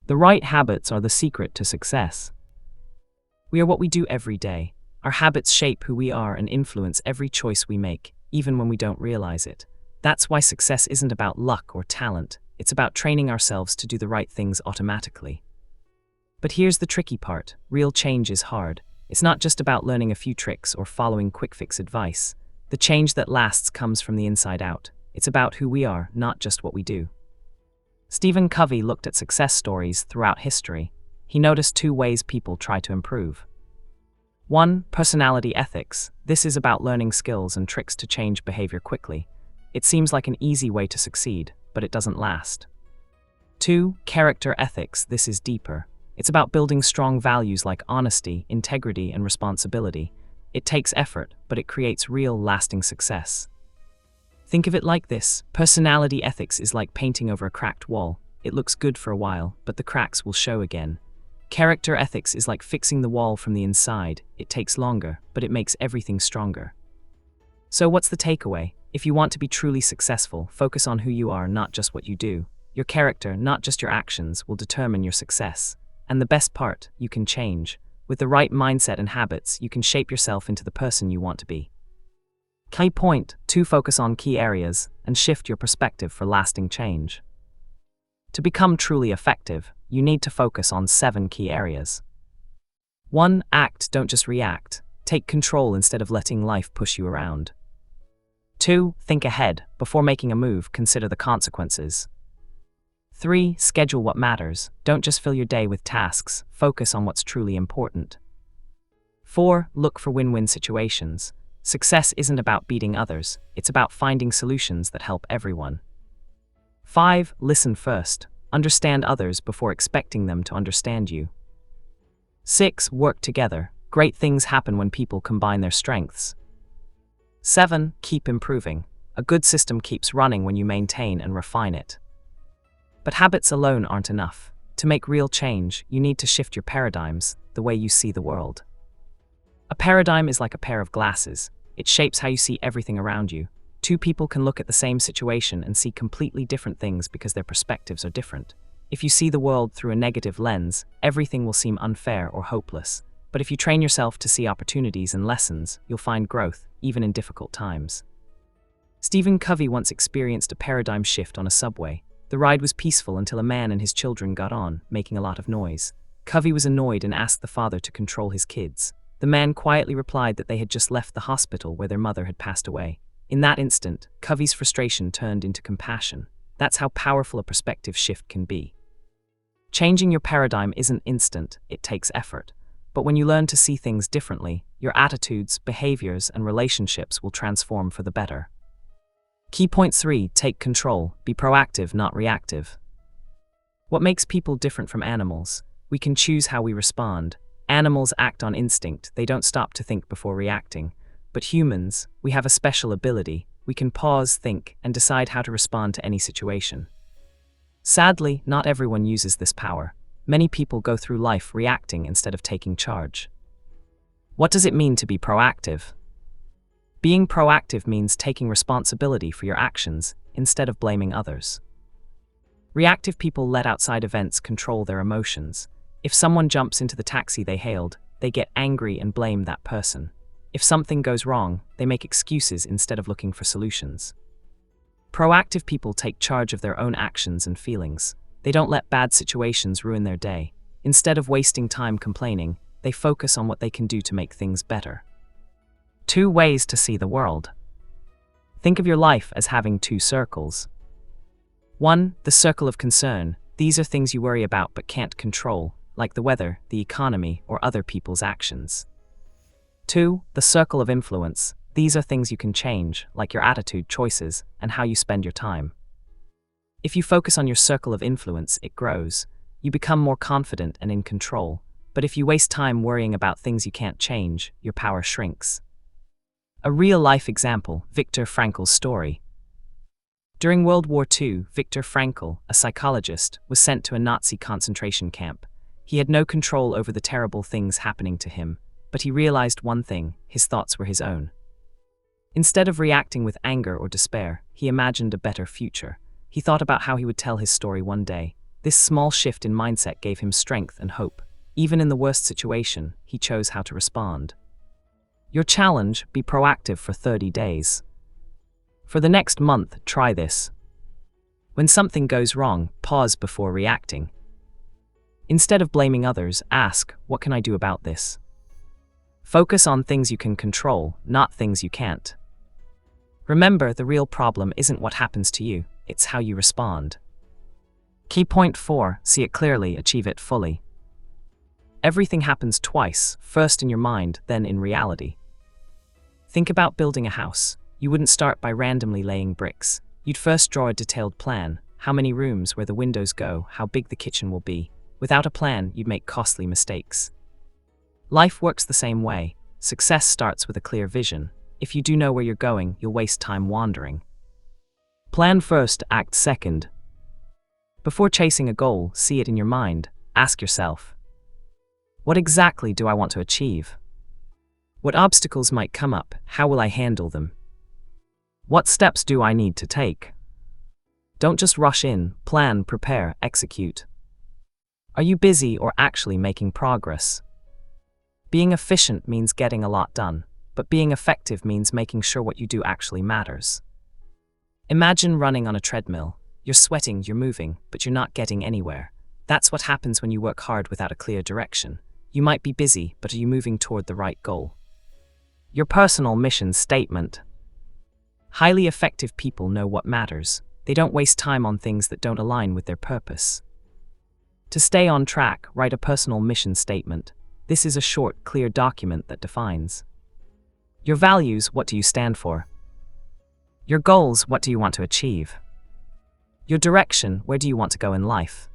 The right habits are the secret to success. We are what we do every day. Our habits shape who we are and influence every choice we make, even when we don't realize it. That's why success isn't about luck or talent. It's about training ourselves to do the right things automatically. But here's the tricky part. Real change is hard. It's not just about learning a few tricks or following quick-fix advice. The change that lasts comes from the inside out. It's about who we are, not just what we do. Stephen Covey looked at success stories throughout history. He noticed two ways people try to improve. 1. Personality ethics. This is about learning skills and tricks to change behavior quickly. It seems like an easy way to succeed, but it doesn't last. 2. Character ethics. This is deeper. It's about building strong values like honesty, integrity, and responsibility. It takes effort, but it creates real, lasting success. Think of it like this. Personality ethics is like painting over a cracked wall. It looks good for a while, but the cracks will show again. Character ethics is like fixing the wall from the inside. It takes longer, but it makes everything stronger. So what's the takeaway? If you want to be truly successful, focus on who you are, not just what you do. Your character, not just your actions, will determine your success. And the best part, you can change. With the right mindset and habits, you can shape yourself into the person you want to be. Key point 2. Focus on key areas and shift your perspective for lasting change. To become truly effective, you need to focus on 7 key areas. 1. Act, don't just react. Take control instead of letting life push you around. 2. Think ahead. Before making a move, consider the consequences. 3. Schedule what matters. Don't just fill your day with tasks. Focus on what's truly important. 4. Look for win-win situations. Success isn't about beating others. It's about finding solutions that help everyone. 5. Listen first. Understand others before expecting them to understand you. 6. Work together. Great things happen when people combine their strengths. 7. Keep improving. A good system keeps running when you maintain and refine it. But habits alone aren't enough. To make real change, you need to shift your paradigms, the way you see the world. A paradigm is like a pair of glasses. It shapes how you see everything around you. Two people can look at the same situation and see completely different things because their perspectives are different. If you see the world through a negative lens, everything will seem unfair or hopeless. But if you train yourself to see opportunities and lessons, you'll find growth, even in difficult times. Stephen Covey once experienced a paradigm shift on a subway. The ride was peaceful until a man and his children got on, making a lot of noise. Covey was annoyed and asked the father to control his kids. The man quietly replied that they had just left the hospital where their mother had passed away. In that instant, Covey's frustration turned into compassion. That's how powerful a perspective shift can be. Changing your paradigm isn't instant, it takes effort. But when you learn to see things differently, your attitudes, behaviors, and relationships will transform for the better. Key point 3, take control. Be proactive, not reactive. What makes people different from animals? We can choose how we respond. Animals act on instinct, they don't stop to think before reacting. But humans, we have a special ability. We can pause, think, and decide how to respond to any situation. Sadly, not everyone uses this power. Many people go through life reacting instead of taking charge. What does it mean to be proactive? Being proactive means taking responsibility for your actions instead of blaming others. Reactive people let outside events control their emotions. If someone jumps into the taxi they hailed, they get angry and blame that person. If something goes wrong, they make excuses instead of looking for solutions. Proactive people take charge of their own actions and feelings. They don't let bad situations ruin their day. Instead of wasting time complaining, they focus on what they can do to make things better. 2 ways to see the world. Think of your life as having 2 circles. 1. The circle of concern. These are things you worry about but can't control, like the weather, the economy, or other people's actions. 2. The circle of influence. These are things you can change, like your attitude, choices, and how you spend your time. If you focus on your circle of influence, it grows. You become more confident and in control. But if you waste time worrying about things you can't change, your power shrinks. A real-life example, Viktor Frankl's story. During World War II, Viktor Frankl, a psychologist, was sent to a Nazi concentration camp. He had no control over the terrible things happening to him, but he realized one thing: his thoughts were his own. Instead of reacting with anger or despair, he imagined a better future. He thought about how he would tell his story one day. This small shift in mindset gave him strength and hope. Even in the worst situation, he chose how to respond. Your challenge: be proactive for 30 days. For the next month, try this. When something goes wrong, pause before reacting. Instead of blaming others, ask, what can I do about this? Focus on things you can control, not things you can't. Remember, the real problem isn't what happens to you, it's how you respond. Key point 4, see it clearly, achieve it fully. Everything happens twice, first in your mind, then in reality. Think about building a house. You wouldn't start by randomly laying bricks. You'd first draw a detailed plan, how many rooms, where the windows go, how big the kitchen will be. Without a plan, you'd make costly mistakes. Life works the same way. Success starts with a clear vision. If you do know where you're going, you'll waste time wandering. Plan first, act second. Before chasing a goal, see it in your mind. Ask yourself, what exactly do I want to achieve? What obstacles might come up? How will I handle them? What steps do I need to take? Don't just rush in, plan, prepare, execute. Are you busy or actually making progress? Being efficient means getting a lot done, but being effective means making sure what you do actually matters. Imagine running on a treadmill. You're sweating, you're moving, but you're not getting anywhere. That's what happens when you work hard without a clear direction. You might be busy, but are you moving toward the right goal? Your personal mission statement. Highly effective people know what matters. They don't waste time on things that don't align with their purpose. To stay on track, write a personal mission statement. This is a short, clear document that defines your values. What do you stand for? Your goals. What do you want to achieve? Your direction. Where do you want to go in life?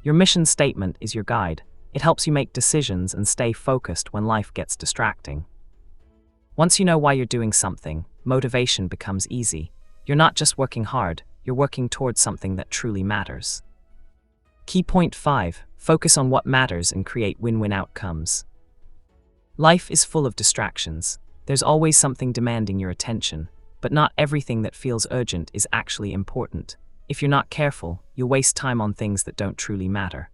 Your mission statement is your guide. It helps you make decisions and stay focused when life gets distracting. Once you know why you're doing something, motivation becomes easy. You're not just working hard, you're working towards something that truly matters. Key point 5, focus on what matters and create win-win outcomes. Life is full of distractions. There's always something demanding your attention, but not everything that feels urgent is actually important. If you're not careful, you'll waste time on things that don't truly matter.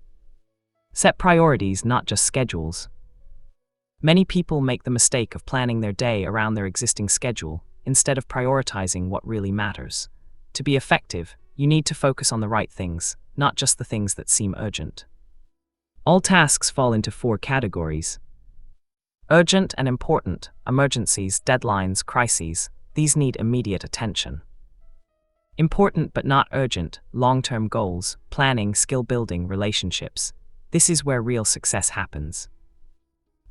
Set priorities, not just schedules. Many people make the mistake of planning their day around their existing schedule, instead of prioritizing what really matters. To be effective, you need to focus on the right things, not just the things that seem urgent. All tasks fall into 4 categories. Urgent and important, emergencies, deadlines, crises. These need immediate attention. Important but not urgent, long-term goals, planning, skill building, relationships. This is where real success happens.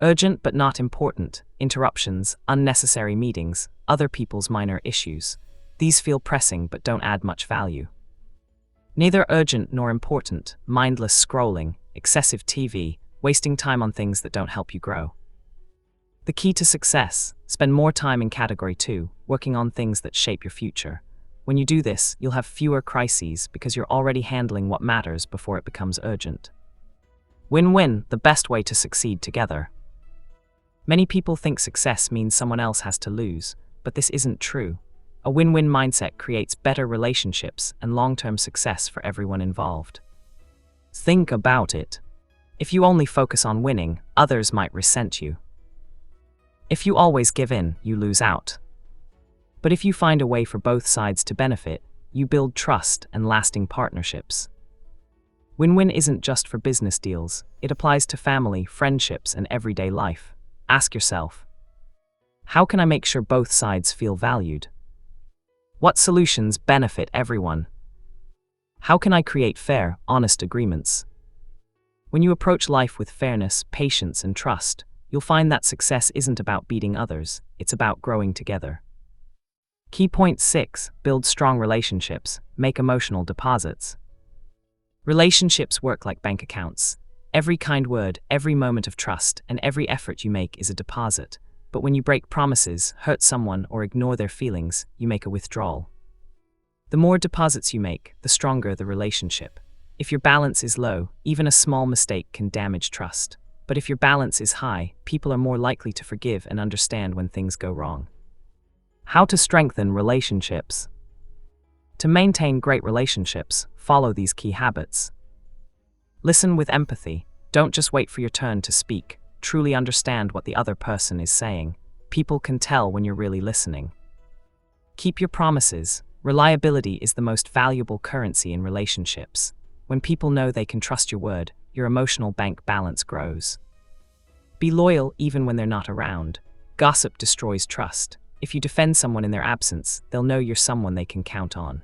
Urgent but not important, interruptions, unnecessary meetings, other people's minor issues. These feel pressing but don't add much value. Neither urgent nor important, mindless scrolling, excessive TV, wasting time on things that don't help you grow. The key to success: spend more time in category 2, working on things that shape your future. When you do this, you'll have fewer crises because you're already handling what matters before it becomes urgent. Win-win, the best way to succeed together. Many people think success means someone else has to lose, but this isn't true. A win-win mindset creates better relationships and long-term success for everyone involved. Think about it. If you only focus on winning, others might resent you. If you always give in, you lose out. But if you find a way for both sides to benefit, you build trust and lasting partnerships. Win-win isn't just for business deals, it applies to family, friendships, and everyday life. Ask yourself, how can I make sure both sides feel valued? What solutions benefit everyone? How can I create fair, honest agreements? When you approach life with fairness, patience, and trust, you'll find that success isn't about beating others, it's about growing together. Key point 6, build strong relationships, make emotional deposits. Relationships work like bank accounts. Every kind word, every moment of trust, and every effort you make is a deposit. But when you break promises, hurt someone, or ignore their feelings, you make a withdrawal. The more deposits you make, the stronger the relationship. If your balance is low, even a small mistake can damage trust. But if your balance is high, people are more likely to forgive and understand when things go wrong. How to strengthen relationships. To maintain great relationships, follow these key habits. Listen with empathy. Don't just wait for your turn to speak. Truly understand what the other person is saying. People can tell when you're really listening. Keep your promises. Reliability is the most valuable currency in relationships. When people know they can trust your word, your emotional bank balance grows. Be loyal even when they're not around. Gossip destroys trust. If you defend someone in their absence, they'll know you're someone they can count on.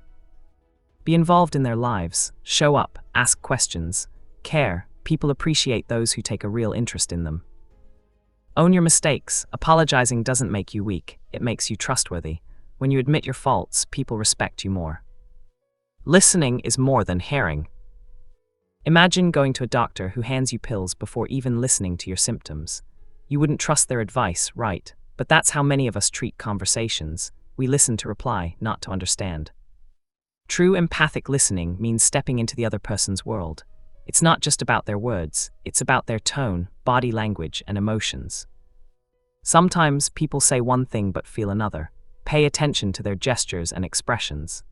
Be involved in their lives. Show up, ask questions, care. People appreciate those who take a real interest in them. Own your mistakes. Apologizing doesn't make you weak, it makes you trustworthy. When you admit your faults, people respect you more. Listening is more than hearing. Imagine going to a doctor who hands you pills before even listening to your symptoms. You wouldn't trust their advice, right? But that's how many of us treat conversations. We listen to reply, not to understand. True empathic listening means stepping into the other person's world. It's not just about their words, it's about their tone, body language, and emotions. Sometimes people say one thing but feel another. Pay attention to their gestures and expressions.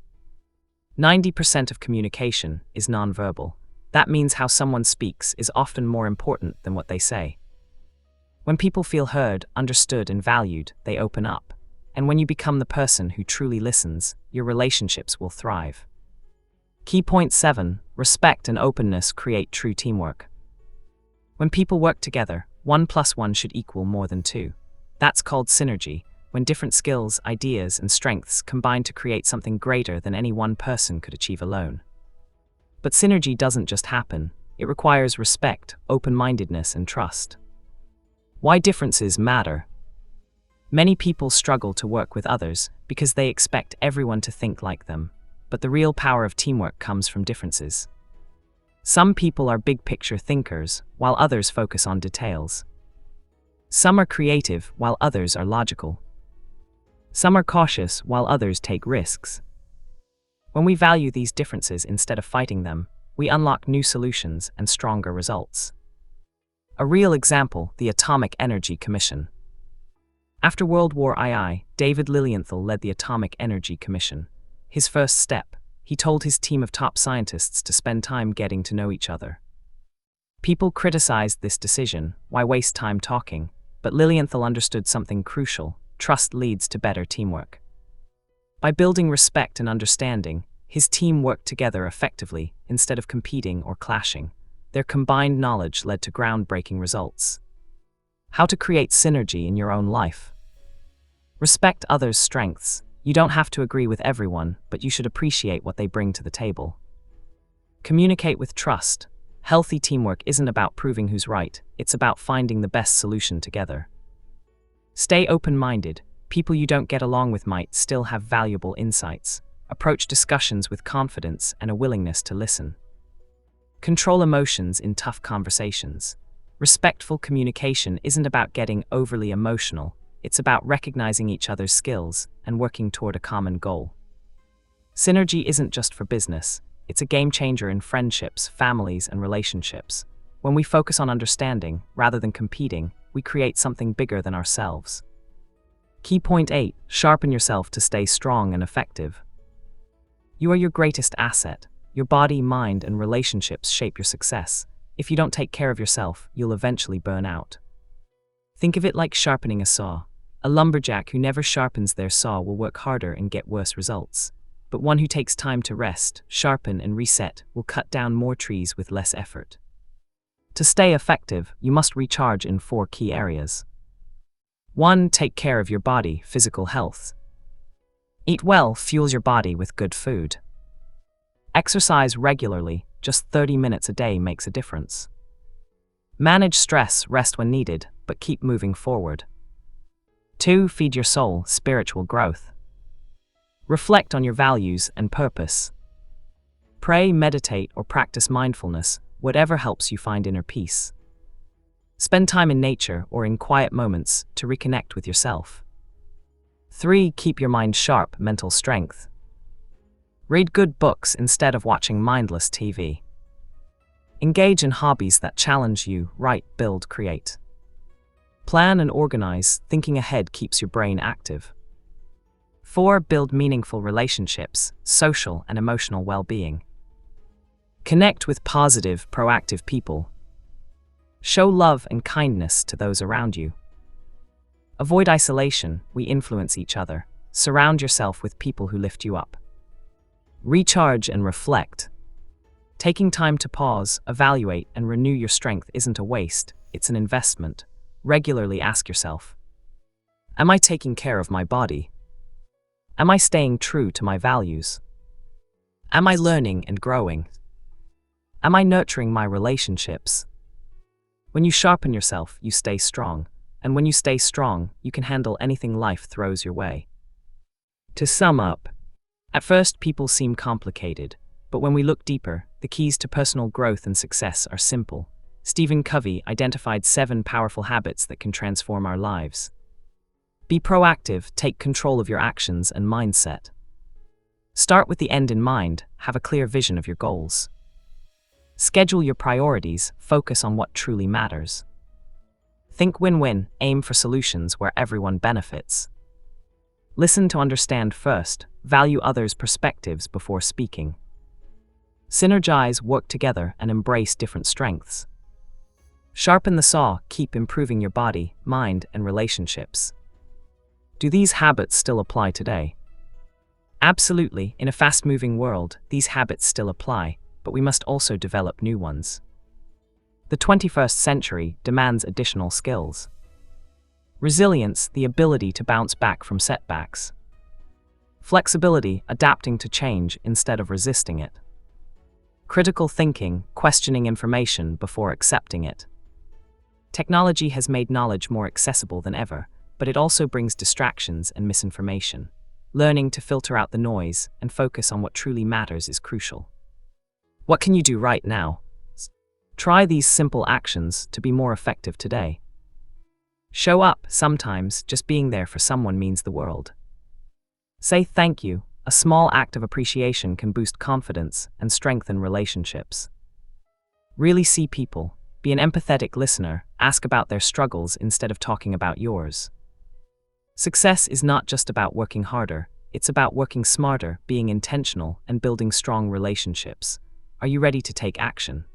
90% of communication is nonverbal. That means how someone speaks is often more important than what they say. When people feel heard, understood, and valued, they open up. And when you become the person who truly listens, your relationships will thrive. Key point 7. Respect and openness create true teamwork. When people work together, 1 + 1 should equal more than 2. That's called synergy, when different skills, ideas, and strengths combine to create something greater than any one person could achieve alone. But synergy doesn't just happen. It requires respect, open-mindedness, and trust. Why differences matter. Many people struggle to work with others because they expect everyone to think like them. But the real power of teamwork comes from differences. Some people are big-picture thinkers, while others focus on details. Some are creative, while others are logical. Some are cautious, while others take risks. When we value these differences instead of fighting them, we unlock new solutions and stronger results. A real example, the Atomic Energy Commission. After World War II, David Lilienthal led the Atomic Energy Commission. His first step, he told his team of top scientists to spend time getting to know each other. People criticized this decision, why waste time talking? But Lilienthal understood something crucial: trust leads to better teamwork. By building respect and understanding, his team worked together effectively instead of competing or clashing. Their combined knowledge led to groundbreaking results. How to create synergy in your own life. Respect others' strengths. You don't have to agree with everyone, but you should appreciate what they bring to the table. Communicate with trust. Healthy teamwork isn't about proving who's right, it's about finding the best solution together. Stay open-minded. People you don't get along with might still have valuable insights. Approach discussions with confidence and a willingness to listen. Control emotions in tough conversations. Respectful communication isn't about getting overly emotional, it's about recognizing each other's skills and working toward a common goal. Synergy isn't just for business, it's a game changer in friendships, families, and relationships. When we focus on understanding, rather than competing, we create something bigger than ourselves. Key point 8. Sharpen yourself to stay strong and effective. You are your greatest asset. Your body, mind, and relationships shape your success. If you don't take care of yourself, you'll eventually burn out. Think of it like sharpening a saw. A lumberjack who never sharpens their saw will work harder and get worse results. But one who takes time to rest, sharpen, and reset will cut down more trees with less effort. To stay effective, you must recharge in 4 key areas. 1. Take care of your body, physical health. Eat well fuels your body with good food. Exercise regularly, just 30 minutes a day makes a difference. Manage stress, rest when needed, but keep moving forward. 2. Feed your soul, spiritual growth. Reflect on your values and purpose. Pray, meditate, or practice mindfulness, whatever helps you find inner peace. Spend time in nature or in quiet moments to reconnect with yourself. 3. Keep your mind sharp, mental strength. Read good books instead of watching mindless TV. Engage in hobbies that challenge you, write, build, create. Plan and organize, thinking ahead keeps your brain active. 4. Build meaningful relationships, social and emotional well-being. Connect with positive, proactive people. Show love and kindness to those around you. Avoid isolation, we influence each other. Surround yourself with people who lift you up. Recharge and reflect. Taking time to pause, evaluate, and renew your strength isn't a waste, it's an investment. Regularly ask yourself, am I taking care of my body? Am I staying true to my values? Am I learning and growing? Am I nurturing my relationships? When you sharpen yourself, you stay strong. And when you stay strong, you can handle anything life throws your way. To sum up, at first people seem complicated, but when we look deeper, the keys to personal growth and success are simple. Stephen Covey identified 7 powerful habits that can transform our lives. Be proactive, take control of your actions and mindset. Start with the end in mind, have a clear vision of your goals. Schedule your priorities, focus on what truly matters. Think win-win, aim for solutions where everyone benefits. Listen to understand first, value others' perspectives before speaking. Synergize, work together, and embrace different strengths. Sharpen the saw, keep improving your body, mind, and relationships. Do these habits still apply today? Absolutely, in a fast-moving world, these habits still apply, but we must also develop new ones. The 21st century demands additional skills. Resilience, the ability to bounce back from setbacks. Flexibility, adapting to change instead of resisting it. Critical thinking, questioning information before accepting it. Technology has made knowledge more accessible than ever, but it also brings distractions and misinformation. Learning to filter out the noise and focus on what truly matters is crucial. What can you do right now? Try these simple actions to be more effective today. Show up, sometimes just being there for someone means the world. Say thank you, a small act of appreciation can boost confidence and strengthen relationships. Really see people, be an empathetic listener, ask about their struggles instead of talking about yours. Success is not just about working harder, it's about working smarter, being intentional, and building strong relationships. Are you ready to take action?